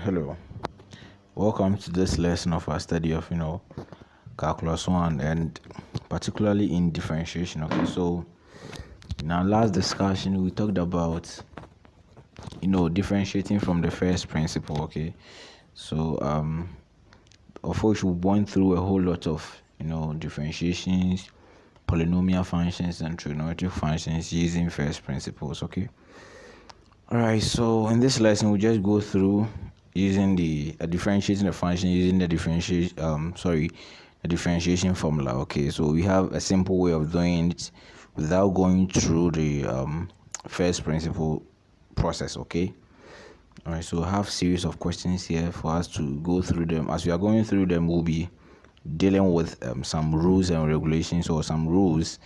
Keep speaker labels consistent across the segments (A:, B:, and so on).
A: Hello, welcome to this lesson of our study of calculus 1 and particularly in differentiation. Okay, so in our last discussion we talked about differentiating from the first principle. Okay, so of which we went through a whole lot of differentiations, polynomial functions and trigonometric functions using first principles. Okay, all right, so in this lesson we just go through using the differentiating the function using the differentiation formula. Okay, so we have a simple way of doing it without going through the first principle process. Okay, all right, so I have series of questions here for us to go through them. As we are going through them, we'll be dealing with some rules and regulations, or some rules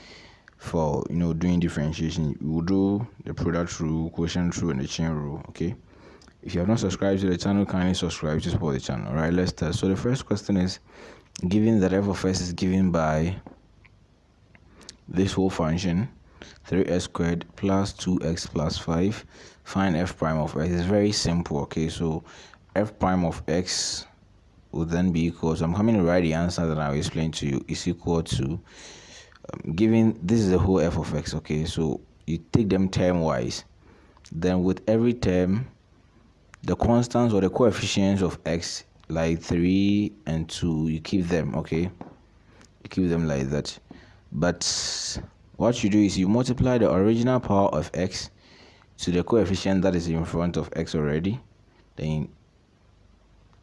A: for doing differentiation. We'll do the product rule, quotient rule, and the chain rule. Okay, if you have not subscribed to the channel, kindly subscribe to support the channel. All right, let's start. So the first question is, given that f of x is given by this whole function 3x squared plus 2x plus 5, find f prime of x. It's very simple. Okay, so f prime of x will then be equal to, I'm coming to write the answer that I'll explain to you, is equal to given this is the whole f of x. Okay, so you take them term wise, then with every term the constants or the coefficients of x, like 3 and 2, you keep them. Okay, you keep them like that. But what you do is you multiply the original power of x to the coefficient that is in front of x already, then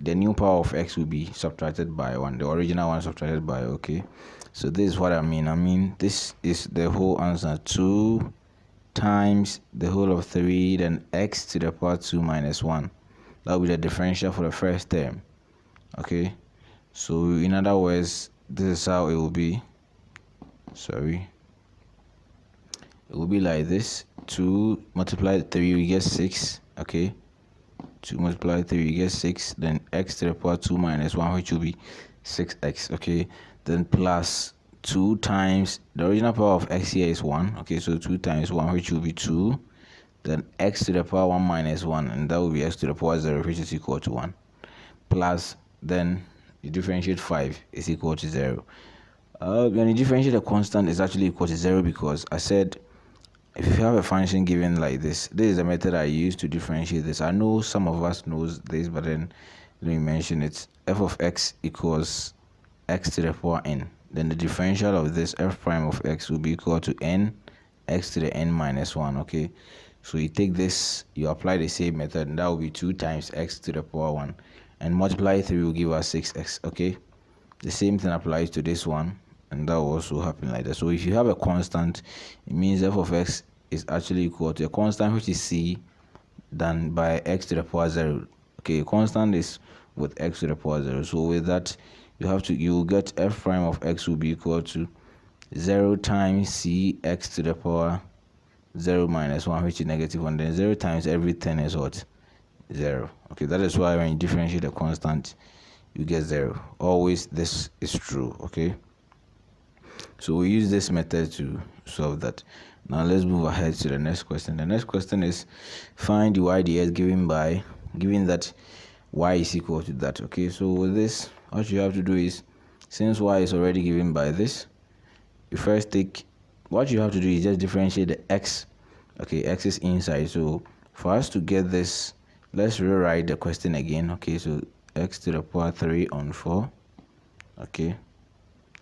A: the new power of x will be subtracted by 1, the original one subtracted by. Okay, so this is what I mean this is the whole answer, 2 times the whole of 3, then x to the power 2 minus 1. That will be the differential for the first term. Okay, so in other words, this is how it will be. It will be like this: 2 multiply 3, we get 6. Okay, 2 multiply 3, we get 6, then x to the power 2 minus 1, which will be 6x. Okay, then plus 2 times the original power of x here is 1. Okay, so 2 times 1, which will be 2, then x to the power 1 minus 1, and that will be x to the power 0, which is equal to 1, plus then you differentiate 5 is equal to 0. When you differentiate a constant, is actually equal to 0, because I said if you have a function given like this is the method I use to differentiate this. I know some of us knows this, but then let me mention it. F of x equals x to the power n. Then the differential of this f prime of x will be equal to n x to the n minus 1. Okay, so you take this, you apply the same method, and that will be 2 times x to the power 1, and multiply 3 will give us 6x. Okay, the same thing applies to this one, and that will also happen like that. So if you have a constant, it means f of x is actually equal to a constant which is c done by x to the power 0. Okay, constant is with x to the power 0. So with that, you will get f prime of x will be equal to 0 times c x to the power 0 minus 1, which is negative 1. Then 0 times everything is what? 0. Okay, that is why when you differentiate a constant, you get 0. Always this is true. Okay, so we use this method to solve that. Now let's move ahead to the next question. The next question is, find the y dx given that y is equal to that. Okay, so with this, what you have to do is, since y is already given by this, you first take, what you have to do is just differentiate the x. Okay, x is inside, so for us to get this, let's rewrite the question again. Okay, so x to the power 3 on 4. Okay,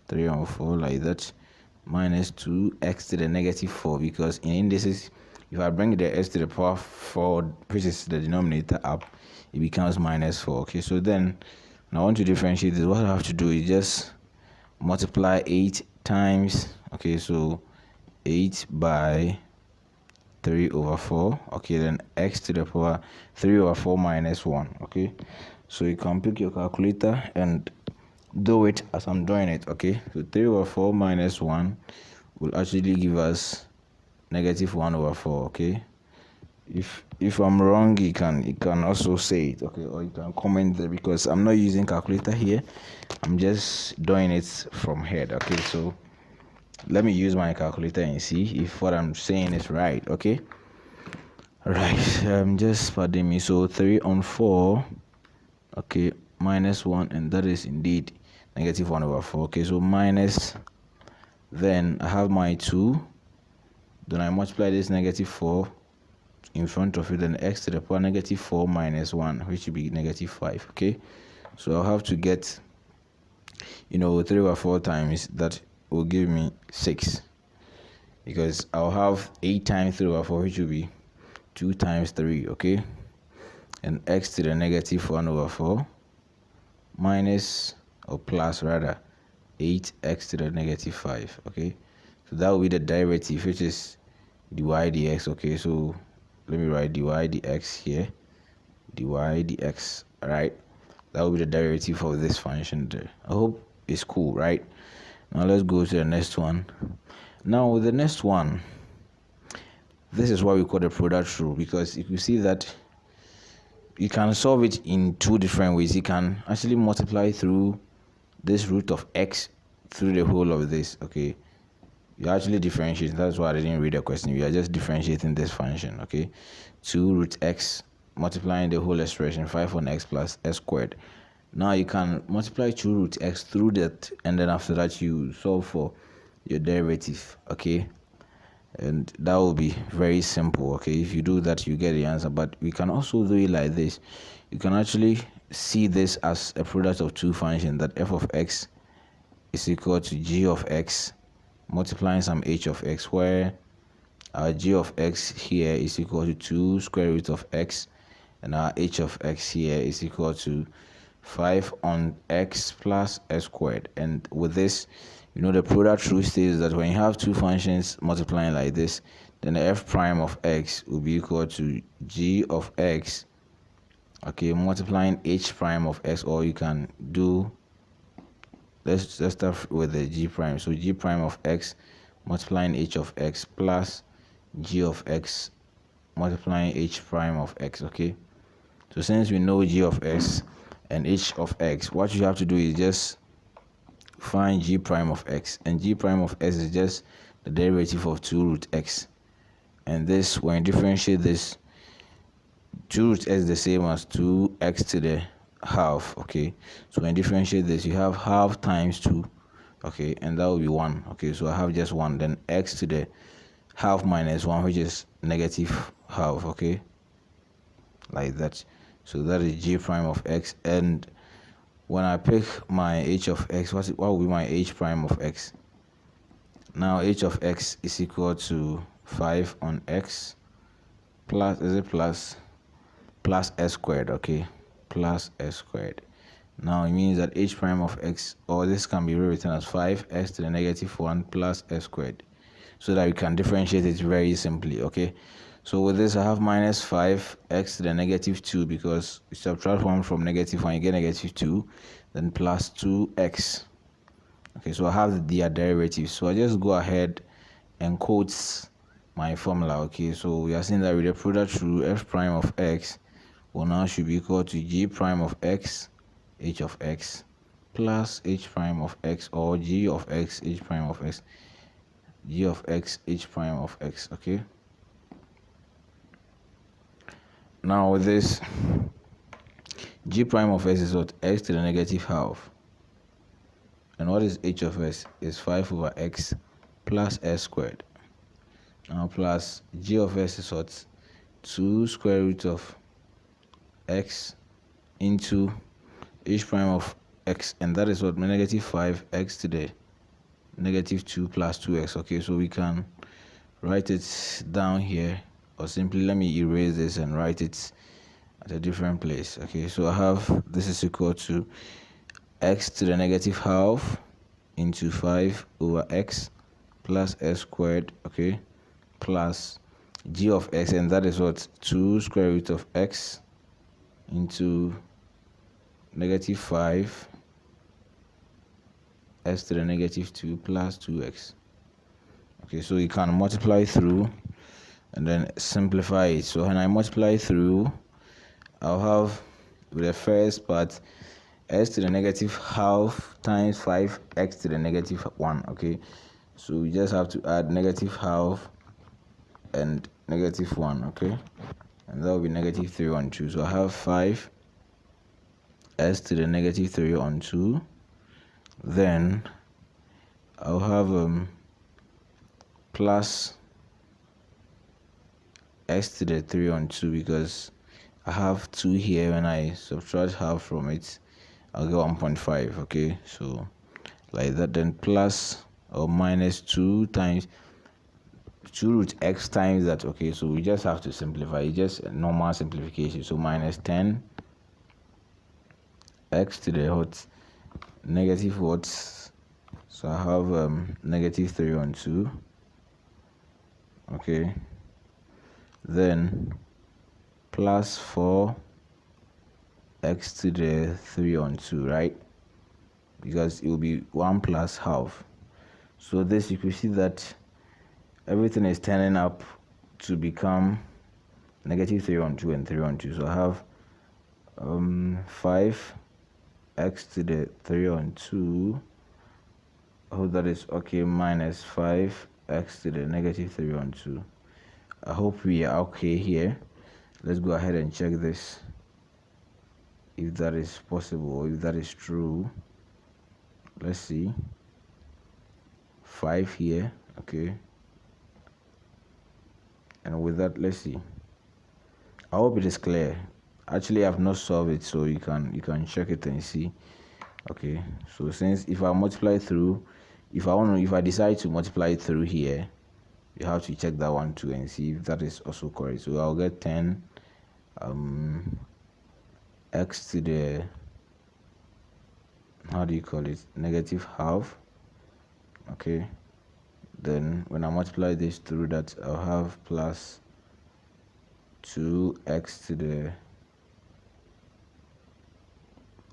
A: 3 on 4 like that, minus 2x to the negative 4, because in indices, if I bring the x to the power 4, which is the denominator, up, it becomes minus 4. Okay, so then when I want to differentiate this, what I have to do is just multiply 8 times, okay, so 8 by 3 over 4. Okay, then x to the power 3 over 4 minus 1. Okay, so you can pick your calculator and do it as I'm doing it. Okay, so 3 over 4 minus 1 will actually give us negative 1 over 4. Okay, if I'm wrong, you can also say it. Okay, or you can comment there, because I'm not using calculator here, I'm just doing it from head. Okay, so let me use my calculator and see if what I'm saying is right. Okay, all right, just pardon me. So 3 on 4 okay, minus 1, and that is indeed negative 1 over 4. Okay, so minus, then I have my 2, then I multiply this negative 4 in front of it, then x to the power negative 4 minus 1, which will be negative 5. Okay, so I'll have to get, 3 over 4 times that will give me 6, because I'll have 8 times 3 over 4, which will be 2 times 3. Okay, and x to the negative 1 over 4 minus, or plus rather, 8x to the negative 5. Okay, so that will be the derivative, which is dy dx. Okay, so let me write dy dx here, dy dx. All right, that will be the derivative of this function there. I hope it's cool, right? Now let's go to the next one. Now with the next one, this is what we call the product rule, because if you see that you can solve it in two different ways. You can actually multiply through this root of x through the whole of this. Okay, you're actually differentiating. That's why I didn't read the question. We are just differentiating this function. Okay, 2 root x multiplying the whole expression, 5 on x plus s squared. Now you can multiply 2 root x through that, and then after that you solve for your derivative. Okay, and that will be very simple. Okay, if you do that, you get the answer. But we can also do it like this. You can actually see this as a product of two functions, that f of x is equal to g of x multiplying some h of x, where our g of x here is equal to 2 square root of x, and our h of x here is equal to 5 on x plus s squared. And with this, the product rule states that when you have two functions multiplying like this, then the f prime of x will be equal to g of x, okay, multiplying h prime of x. Or you can do, let's start with the g prime. So g prime of x multiplying h of x plus g of x multiplying h prime of x. Okay, so since we know g of x and h of x, what you have to do is just find g prime of x, and g prime of x is just the derivative of 2 root x. And this, when you differentiate this, 2 root x is the same as 2x to the half. Okay, so when you differentiate this, you have half times 2, okay, and that will be 1. Okay, so I have just 1, then x to the half minus 1, which is negative half. Okay, like that. So that is g prime of x. And when I pick my h of x, what will be my h prime of x? Now h of x is equal to 5 on x plus, is it plus s squared? Okay, plus s squared. Now it means that h prime of x, or this can be rewritten as 5x to the negative 1 plus s squared, so that we can differentiate it very simply. Okay, so with this I have minus 5x to the negative 2, because you subtract 1 from negative 1, you get negative 2, then plus 2x. Okay, so I have their derivatives. So I just go ahead and quote my formula. Okay, so we are saying that with the product rule, f prime of x will now should be equal to g prime of x, h of x, plus h prime of x, or g of x, h prime of x, g of x, h prime of x. Okay, now with this, g prime of x is what? X to the negative half. And what is h of x? Is 5 over x plus s squared. Now plus g of x is what? 2 square root of x into h prime of x, and that is what? Negative 5x to the negative 2 plus 2x. Okay, so we can write it down here, or simply let me erase this and write it at a different place. Okay, so I have, this is equal to x to the negative half into 5 over x plus s squared. Okay, plus g of x, and that is what? 2 square root of x into negative 5 s to the negative 2 plus 2x. Okay, so you can multiply through and then simplify it. So when I multiply through, I'll have, with the first part, s to the negative half times 5x to the negative 1. Okay, so we just have to add negative half and negative 1. Okay, and that will be negative 3 on 2. So I have 5 s to the negative 3 on 2. Then I'll have plus s to the 3 on 2, because I have 2 here. When I subtract half from it, I'll get 1.5. okay, so like that. Then plus or minus 2 times 2 root x times that. Okay, so we just have to simplify. It's just a normal simplification. So minus 10 x to the what, negative what, so I have negative 3 on 2. Okay, then plus 4 x to the 3 on 2, right? Because it will be 1 plus half. So this, you can see that everything is turning up to become negative 3 on 2 and 3 on 2. So I have 5 x to the 3 on 2. I hope that is okay, minus 5 x to the negative 3 on 2. I hope we are okay here. Let's go ahead and check this, if that is possible, if that is true. Let's see. 5 here, okay. And with that, let's see. I hope it is clear. Actually, I've not solved it, so you can check it and see. Okay, so since if I multiply through, if I decide to multiply through here, you have to check that one too and see if that is also correct. So I'll get 10 x to the, how do you call it, negative half. Okay, then when I multiply this through that, I'll have plus 2x to the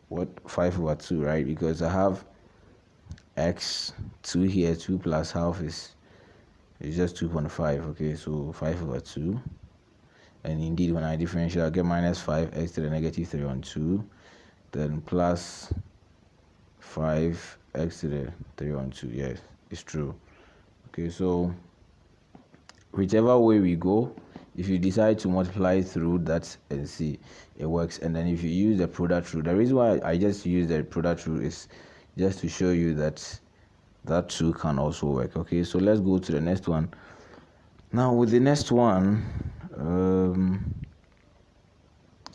A: what, 5 over 2, right? Because I have x 2 here, 2 plus half is just 2.5. okay, so 5 over 2. And indeed, when I differentiate, I'll get minus 5x to the negative 3 on 2, then plus 5x to the 3 on 2. Yes, it's true. Okay, so whichever way we go, if you decide to multiply through that and see, it works. And then if you use the product rule, the reason why I just use the product rule is just to show you that that too can also work. Okay, so let's go to the next one. Now with the next one,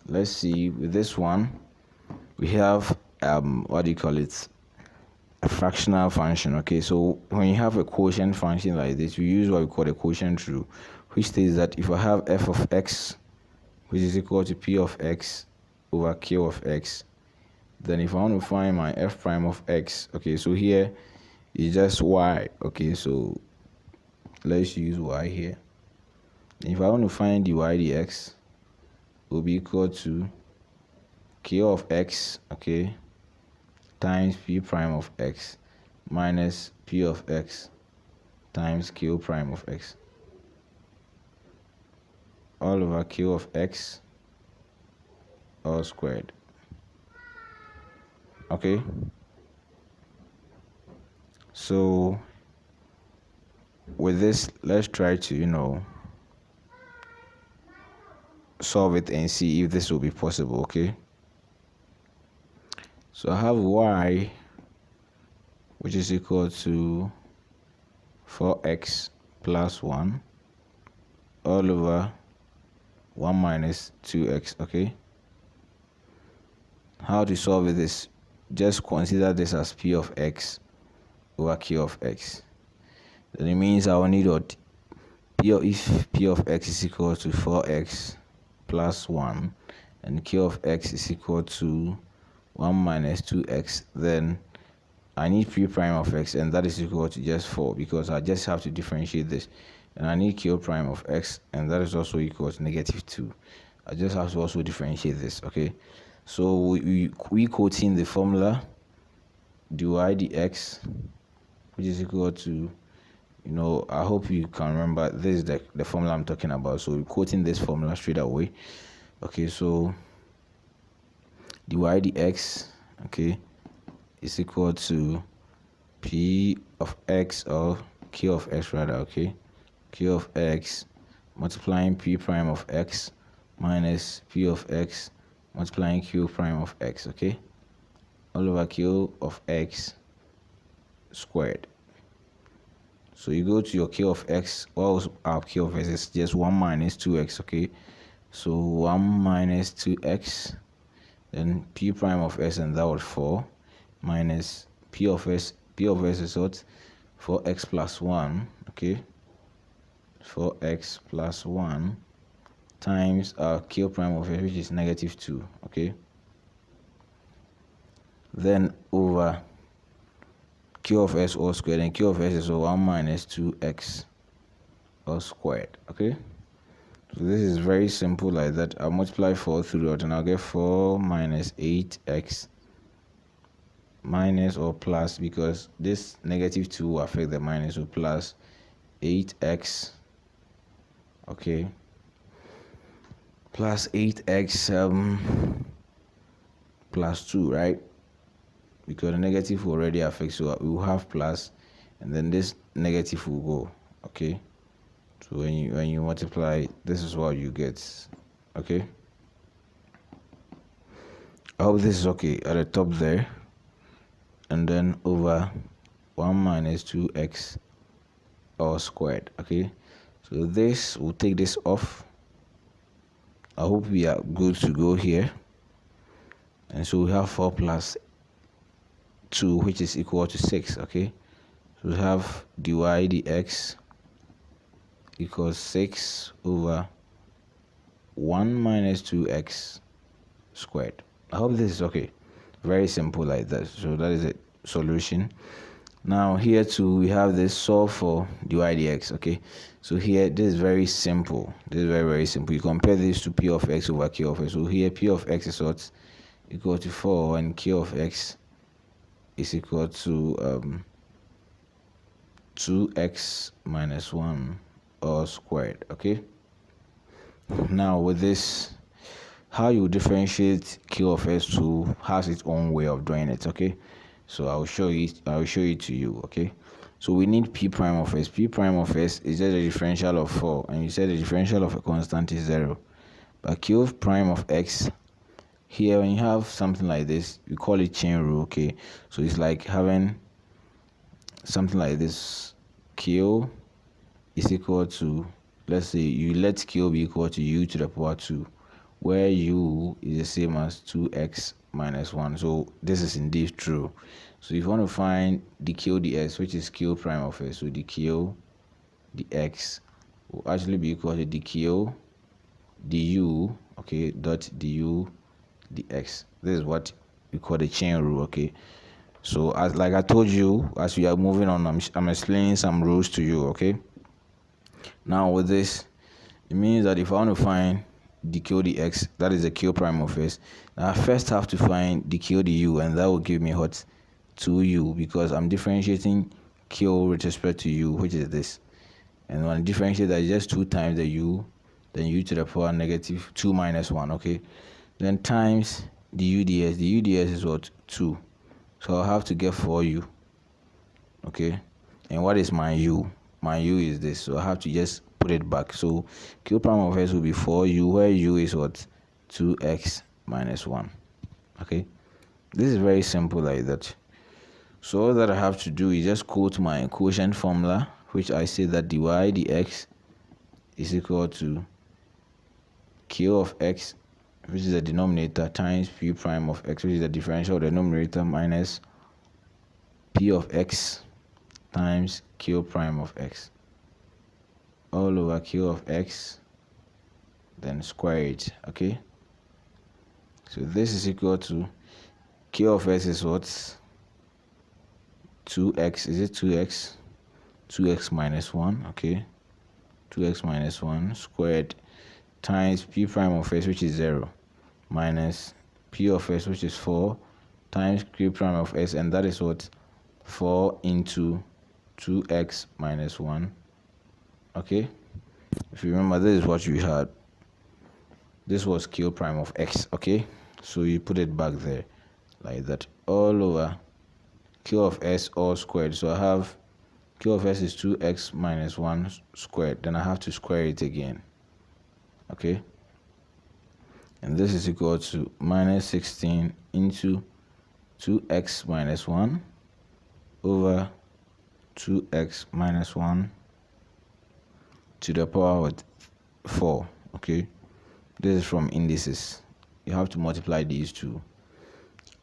A: let's see, with this one we have what do you call it, a fractional function. Okay, so when you have a quotient function like this, we use what we call the quotient rule, which states that if I have f of x, which is equal to p of x over q of x, then if I want to find my f prime of x, okay, so here is just y. Okay, so let's use y here. If I want to find dy dx, will be equal to q of x, okay, times p prime of x minus p of x times q prime of x, all over q of x all squared. Okay, so with this, let's try to solve it and see if this will be possible. Okay, so I have y, which is equal to 4x plus 1 all over 1 minus 2x. Okay, how to solve this? Just consider this as p of x over q of x. Then it means I will need what, if p of x is equal to 4x plus 1 and q of x is equal to 1 minus 2x, then I need p prime of x, and that is equal to just 4, because I just have to differentiate this. And I need q prime of x, and that is also equal to negative 2. I just have to also differentiate this. Okay, so we quoting the formula dy dx, which is equal to, I hope you can remember, this is the formula I'm talking about. So we're quoting this formula straight away. Okay, so dy dx, okay, is equal to p of x, or q of x rather, okay, q of x multiplying p prime of x minus p of x multiplying q prime of x, okay, all over q of x squared. So you go to your q of x. What was our q of x? Is just 1 minus 2x, okay. So 1 minus 2x, then p prime of s, and that was 4, minus p of s. P of s is what? 4x plus 1, okay, 4x plus 1 times our q prime of s, which is negative 2, okay, then over q of s all squared, and q of s is 1 minus 2x all squared, okay. So this is very simple like that. I'll multiply 4 throughout, and I'll get 4 minus 8x minus or plus, because this negative 2 will affect the minus, so plus 8x, okay, plus 8x plus 2, right? Because the negative will already affect, so we will have plus, and then this negative will go, okay. So when you multiply, this is what you get, okay. I hope this is okay at the top there, and then over 1 minus 2x all squared, okay. So this will take this off. I hope we are good to go here. And so we have 4 plus 2, which is equal to 6, okay. So we have dy dx equals 6 over 1 minus 2x squared. I hope this is okay. Very simple like that. So that is a solution. Now here too, we have this solve for dy dx, okay. So here, this is very simple. This is very, very simple. You compare this to p of x over q of x. So here p of x is what? Equal to 4, and q of x is equal to 2x minus 1 all squared, okay. Now with this, how you differentiate q of s to has its own way of doing it, okay. So I'll show it to you, okay. So we need p prime of s. P prime of s is just a differential of 4, and you said the differential of a constant is 0. But q prime of x, here when you have something like this, we call it chain rule, okay. So it's like having something like this. Q is equal to, let's say you let q be equal to u to the power 2, where u is the same as 2x minus 1. So this is indeed true. So if you want to find the q dx, which is q prime of s, so the q dx will actually be equal to the q du, okay, dot du dx. This is what we call the chain rule, okay. So as like I told you, as we are moving on, I'm explaining some rules to you, okay. Now with this, it means that if I want to find the q dx, that is the q prime of s, I first have to find the q du, and that will give me what? 2u, because I'm differentiating q with respect to u, which is this. And when I differentiate that, just 2 times the u, then u to the power negative 2 minus 1, okay. Then times the u ds. The u ds is what? 2. So I'll have to get 4u, okay. And what is my u? My u is this, so I have to just put it back. So q prime of s will be 4u, where u is what? 2x minus 1, okay. This is very simple like that. So all that I have to do is just quote my quotient formula, which I say that dy dx is equal to q of x, which is the denominator, times p prime of x, which is the differential of the numerator, minus p of x times q prime of x, all over q of x, then square it, okay. So this is equal to q of s is what? 2x, is it 2x? 2x minus 1, okay. 2x minus 1 squared times p prime of s, which is 0, minus p of s, which is 4, times q prime of s, and that is what? 4 into 2x minus 1, okay. If you remember, this is what you had. This was q prime of x, okay. So you put it back there like that, all over q of s all squared. So I have q of s is 2x minus 1 squared. Then I have to square it again, okay. and this is equal to minus 16 into 2x minus 1 over 2x minus 1 to the power of 4. Okay, this is from indices. You have to multiply these two,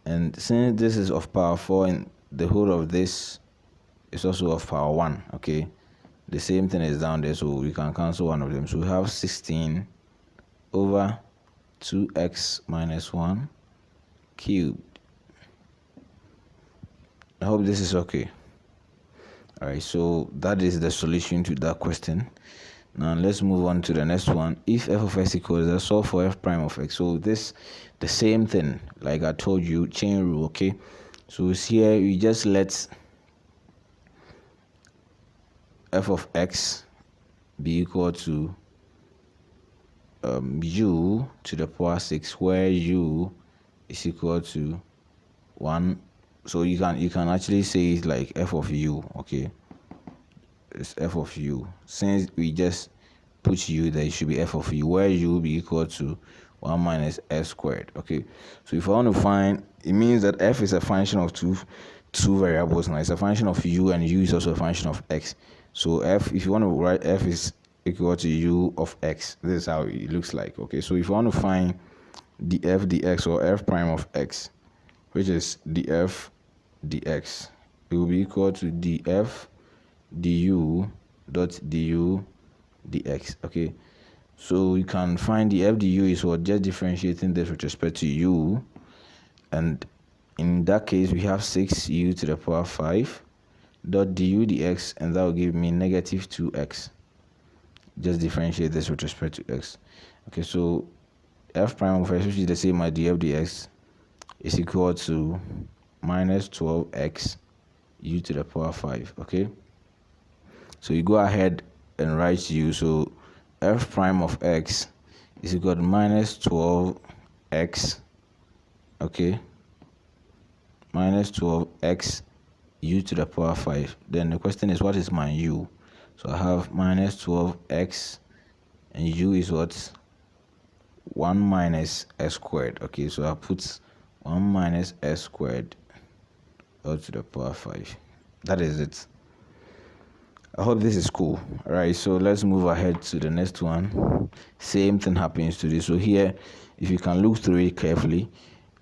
A: and since this is of power 4 and the whole of this is also of power 1, okay, the same thing is down there, so we can cancel one of them. So we have 16 over 2x minus 1 cubed. I hope this is okay. All right, so that is the solution to that question. Now let's move on to the next one. If f of x equals a, solve for f prime of x. So this, the same thing, like I told you, chain rule. Okay, so here we just let f of x be equal to u to the power 6, where u is equal to 1. So you can actually say it like f of u. Okay, it's f of u. Since we just put u there, it should be f of u, where u will be equal to 1 minus s squared. Okay, so if I want to find, it means that f is a function of two variables. Now it's a function of u, and u is also a function of x. So f, if you want to write f is equal to u of x, this is how it looks like. Okay, so if you want to find df dx, or f prime of x, which is df dx, it will be equal to df du dot du dx. Okay, so you can find the f du is what, just differentiating this with respect to u, and in that case we have 6u to the power 5 dot du dx, and that will give me negative 2x. Just differentiate this with respect to x. Okay, so f prime of x, which is the same as df dx, is equal to minus 12x u to the power 5. Okay, so you go ahead and write u. So f prime of x is equal to minus 12x. Okay, minus 12x u to the power 5. Then the question is, what is my u? So I have minus 12x, and u is what? 1 minus s squared. Okay, so I put 1 minus s squared all to the power 5. That is it. I hope this is cool. All right, so let's move ahead to the next one. Same thing happens to this. So here, if you can look through it carefully,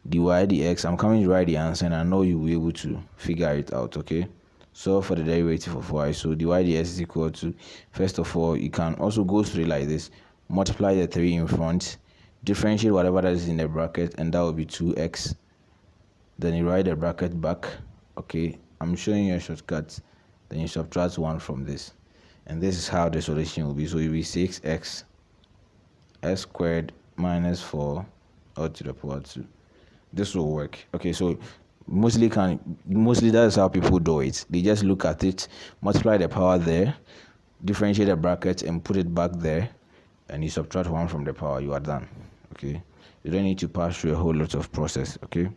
A: dy dx, I'm coming to write the answer, and I know you'll be able to figure it out. Okay, so for the derivative of y, so dy dx is equal to, first of all, you can also go through it like this: multiply the 3 in front, differentiate whatever that is in the bracket, and that will be 2x. Then you write the bracket back. Okay, I'm showing you a shortcut. Then you subtract 1 from this, and this is how the solution will be. So it will be 6x s squared minus 4 all to the power 2. This will work. Okay, so mostly that's how people do it. They just look at it, multiply the power there, differentiate the bracket, and put it back there, and you subtract 1 from the power. You are done. Okay, you don't need to pass through a whole lot of process. Okay,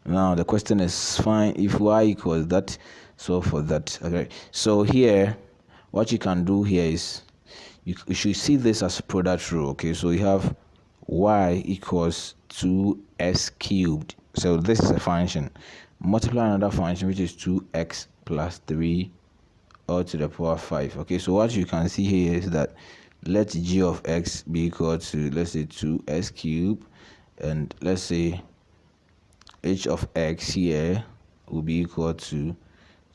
A: now the question is, fine, if y equals that, so for that. Okay, so here what you can do here is, you should see this as a product rule. Okay, so you have y equals 2s cubed. So this is a function. Multiply another function, which is 2x plus 3 all to the power 5. Okay, so what you can see here is that let g of x be equal to, let's say, 2s cubed, and let's say h of x here will be equal to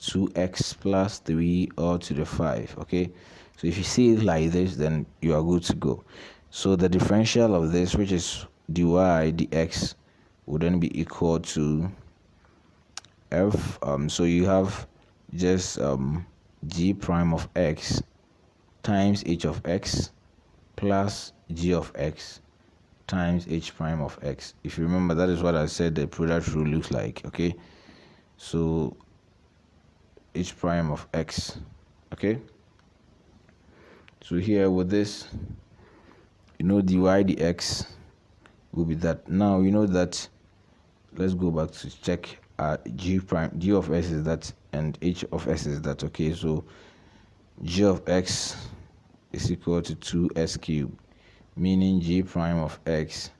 A: 2x plus 3 all to the 5. Okay, so if you see it like this, then you are good to go. So the differential of this, which is dy dx, would then be equal to f, so you have just g prime of x times h of x plus g of x times h prime of x. If you remember, that is what I said the product rule looks like. Okay, so h prime of x. Okay, so here with this, you know, dy dx will be that. Now you know that, let's go back to check g of s is that, and h of s is that. Okay, so g of x is equal to 2s cubed, meaning g prime of x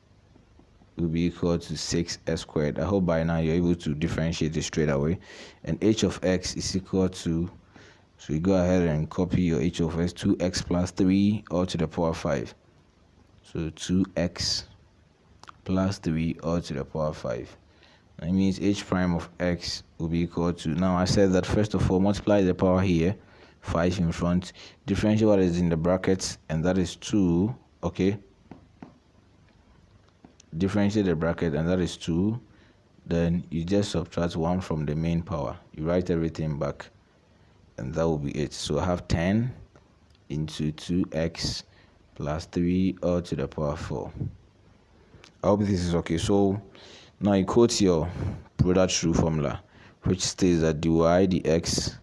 A: will be equal to 6x squared. I hope by now you're able to differentiate this straight away. And h of x is equal to, so you go ahead and copy your h of x, 2x plus 3 all to the power 5. So 2x plus 3 all to the power 5. That means h prime of x will be equal to, now I said that first of all, multiply the power here, 5 in front, differentiate what is in the brackets, and that is 2, okay? Differentiate the bracket, and that is 2. Then you just subtract 1 from the main power. You write everything back, and that will be it. So I have 10 into 2x plus 3 all to the power 4. I hope this is okay. So now you quote your product rule formula, which states that dy dx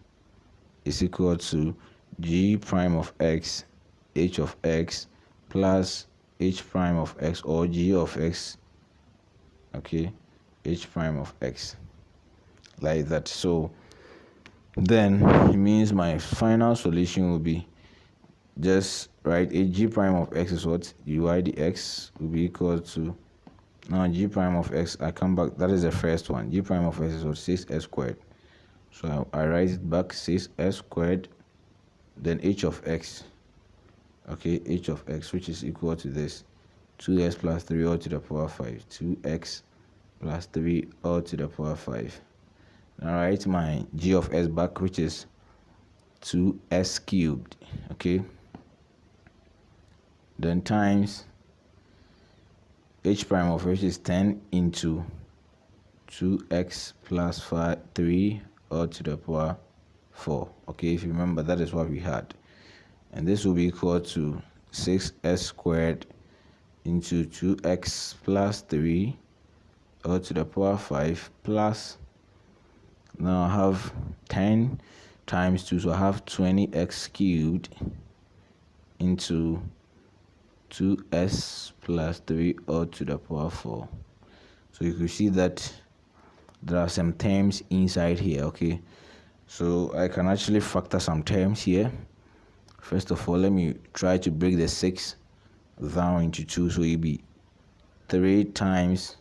A: is equal to g prime of x h of x plus h prime of x, or g of x, okay, h prime of x, like that. So then it means my final solution will be just write a g prime of x is what dy dx will be equal to, now g prime of x, I come back, that is the first one, g prime of x is what 6s squared. So I write it back, 6s squared, then h of x, okay, h of x, which is equal to this, 2x plus 3 all to the power 5, 2x plus 3 all to the power 5. Now I write my g of s back, which is 2s cubed, okay, then times h prime of which is 10 into 2x plus 3 all to the power 4. Okay, if you remember, that is what we had. And this will be equal to 6s squared into 2x plus 3 all to the power 5 plus, now I have 10 times 2, so I have 20x cubed into 2s plus 3 all to the power 4. So you can see that there are some terms inside here, okay? So I can actually factor some terms here. First of all, let me try to break the 6 down into 2, so it'll be 3 times,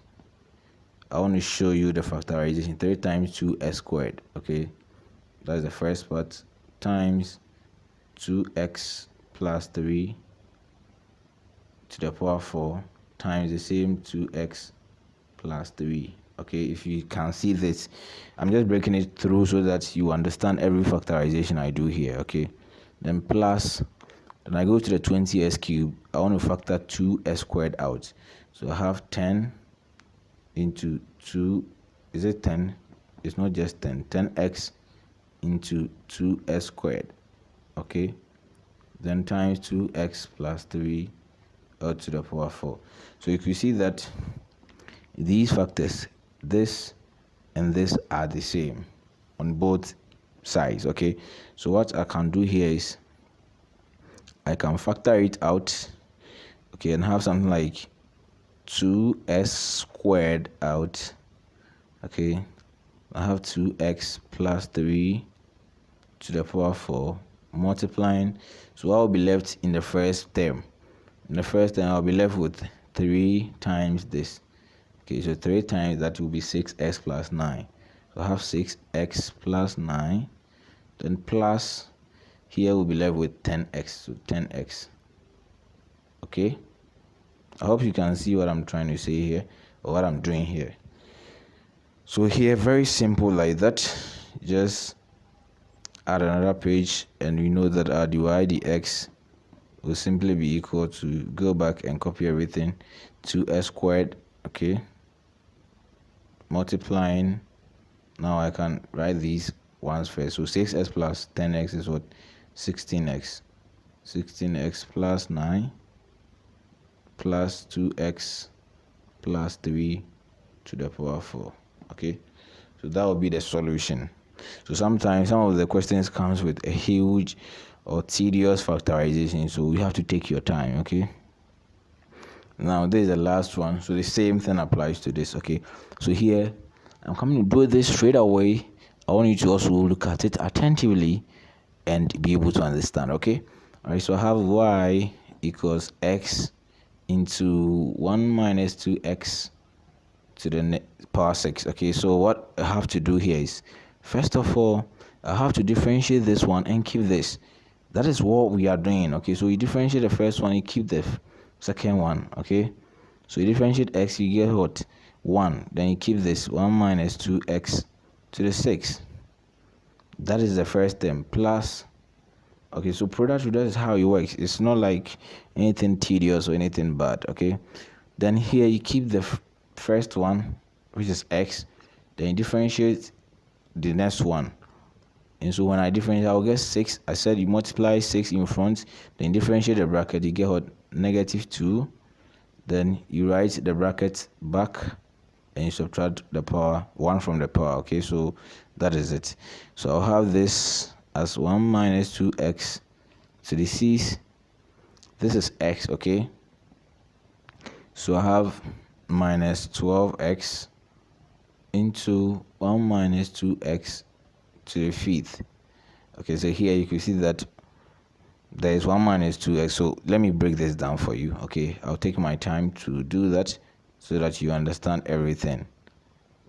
A: I want to show you the factorization, 3 times 2s squared, okay? That's the first part, times 2x plus 3 to the power 4 times the same 2x plus 3. Okay, if you can see this, I'm just breaking it through so that you understand every factorization I do here, okay? Then plus, then I go to the 20s cube, I want to factor 2s squared out. So I have 10 into 2, is it 10? It's not just 10, 10x into 2s squared, okay? Then times 2x plus 3 all to the power 4. So you can see that these factors, this and this, are the same on both sides, okay? So what I can do here is I can factor it out, okay, and have something like 2s squared out, okay? I have 2x plus 3 to the power 4 multiplying, so I'll be left in the first term. In the first term, I'll be left with 3 times this. Okay, so 3 times that will be 6x plus 9. So I have 6x plus 9. Then plus, here we'll be left with 10x. So 10x. Okay. I hope you can see what I'm trying to say here, or what I'm doing here. So here, very simple like that. Just add another page, and we know that our dy dx will simply be equal to, go back and copy everything, 2s squared, okay, multiplying, now I can write these ones first. So 6s plus 10x is what? 16x. 16x plus 9 plus 2x plus 3 to the power 4, okay? So that will be the solution. So sometimes some of the questions comes with a huge or tedious factorization, so you have to take your time, okay? Now this is the last one, so the same thing applies to this, okay? So here I'm coming to do this straight away. I want you to also look at it attentively and be able to understand, okay? All right, so I have y equals x into 1 minus 2x to the power 6. Okay, so what I have to do here is, first of all, I have to differentiate this one and keep this. That is what we are doing. Okay, so you differentiate the first one, you keep the second one. Okay, so you differentiate x, you get what? 1. Then you keep this 1 minus 2x to the 6. That is the first term, plus. Okay, so product rule, that is how it works. It's not like anything tedious or anything bad. Okay, then here you keep the first one, which is x, then you differentiate the next one. And so when I differentiate, I'll get 6. I said you multiply 6 in front, then differentiate the bracket, you get what? Negative 2. Then you write the bracket back and you subtract the power 1 from the power. Okay, so that is it. So I'll have this as 1 minus 2x to the 6. This is x. Okay, so I have minus 12x into 1 minus 2x to the 5th. Okay, so here you can see that there is 1 minus 2x. So let me break this down for you. Okay, I'll take my time to do that so that you understand everything.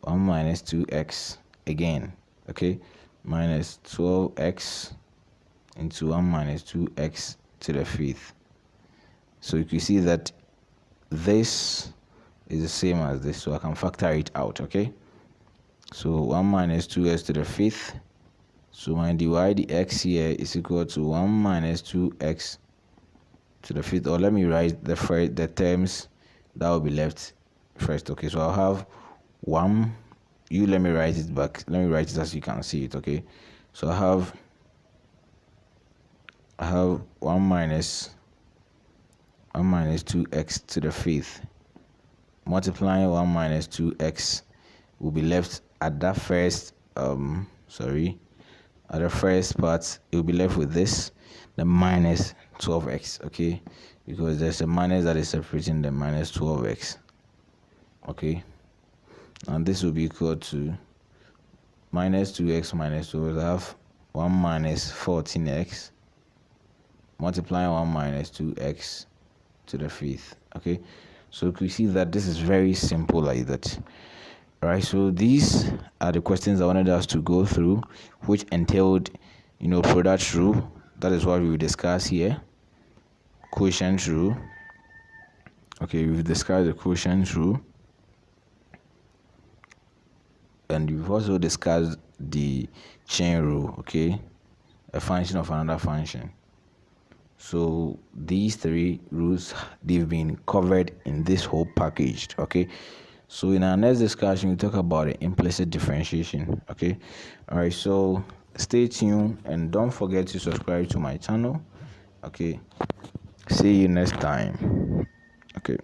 A: 1 minus 2x again. Okay, minus 12x into 1 minus 2x to the 5th. So you can see that this is the same as this, so I can factor it out. Okay, so 1 minus 2x to the 5th. So my dy dx here is equal to 1 minus 2x to the 5th. Or let me write the terms that will be left first. Okay, so I'll have 1. Let me write it back. Let me write it as you can see it. Okay, so I have 1 minus 2x to the 5th multiplying 1 minus 2x will be left at that first at the first part. It will be left with this, the minus 12x. Okay, because there's a minus that is separating the minus 12x. Okay, and this will be equal to minus 2x minus 2. I have 1 minus 14x multiplying 1 minus 2x to the 5th. Okay, so you can see that this is very simple like that. Right, so these are the questions I wanted us to go through, which entailed, product rule. That is what we will discuss here. Quotient rule. Okay, we've discussed the quotient rule, and we've also discussed the chain rule. Okay, a function of another function. So these 3 rules, they've been covered in this whole package. Okay, so in our next discussion, we'll talk about the implicit differentiation. Okay, all right, so stay tuned and don't forget to subscribe to my channel. Okay, see you next time. Okay.